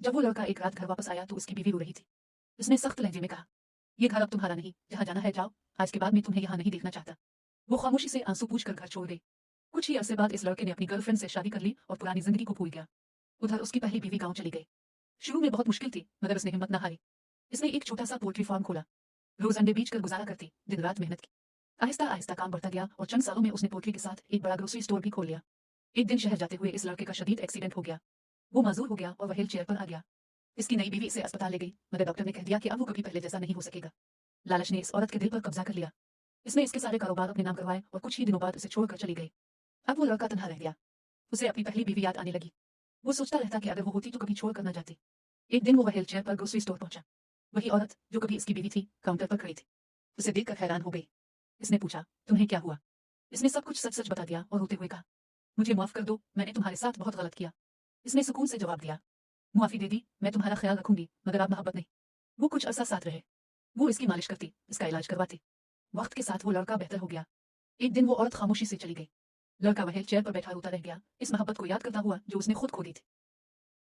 जब वो लड़का एक रात घर वापस आया तो उसकी बीवी रो रही थी। उसने सख्त लहजे में कहा, ये घर अब तुम्हारा नहीं, जहाँ जाना है जाओ, आज के बाद मैं तुम्हें यहाँ नहीं देखना चाहता। वो खामोशी से आंसू पूछ कर घर छोड़ गई। कुछ ही अरसे बाद इस लड़के ने अपनी गर्लफ्रेंड से शादी कर ली और पुरानी जिंदगी को भूल गया। उधर उसकी पहली बीवी गाँव चली गई। शुरू में बहुत मुश्किल थी, मगर उसने हिम्मत न हारी। इसने एक छोटा सा पोल्ट्री फार्म खोला। रोज अंडे बेच कर गुजारा करती, दिन रात मेहनत की। आहिस्ता आहिस्ता काम बढ़ता गया और चंद सालों में उसने पोल्ट्री के साथ एक बड़ा ग्रोसरी स्टोर भी खोल लिया। एक दिन शहर जाते हुए इस लड़के का शदीद एक्सीडेंट हो गया। वो माजूर हो गया और वह व्हील चेयर पर आ गया। इसकी नई बीवी इसे अस्पताल ले गई, मगर डॉक्टर ने कह दिया कि अब वो कभी पहले जैसा नहीं हो सकेगा। लालच ने इस औरत के दिल पर कब्जा कर लिया। इसने इसके सारे कारोबार अपने नाम करवाए और कुछ ही दिनों बाद उसे छोड़कर चली गई। अब वो लड़का तन्हा रह गया। उसे अपनी पहली बीवी याद आने लगी। वो सोचता रहता कि अगर वो होती तो कभी छोड़ कर न जाती। एक दिन वो व्हील चेयर पर ग्रोसरी स्टोर पहुंचा। वही औरत जो कभी इसकी बीवी थी काउंटर पर खड़ी थी। उसे देखकर हैरान हो गई। इसने पूछा, तुम्हें क्या हुआ? इसने सब कुछ सच सच बता दिया और रोते हुए कहा, मुझे माफ कर दो, मैंने तुम्हारे साथ बहुत गलत किया। इसने सुकून से जवाब दिया, मुआफी दे दी, मैं तुम्हारा ख्याल रखूंगी, मगर आप मोहब्बत नहीं। वो कुछ अरसा साथ रहे। वो इसकी मालिश करती, इसका इलाज करवाती। वक्त के साथ वो लड़का बेहतर हो गया। एक दिन वो औरत खामोशी से चली गई। लड़का व्हील चेयर पर बैठा रोता रह गया, इस मोहब्बत को याद करता हुआ जो उसने खुद खो दी थी।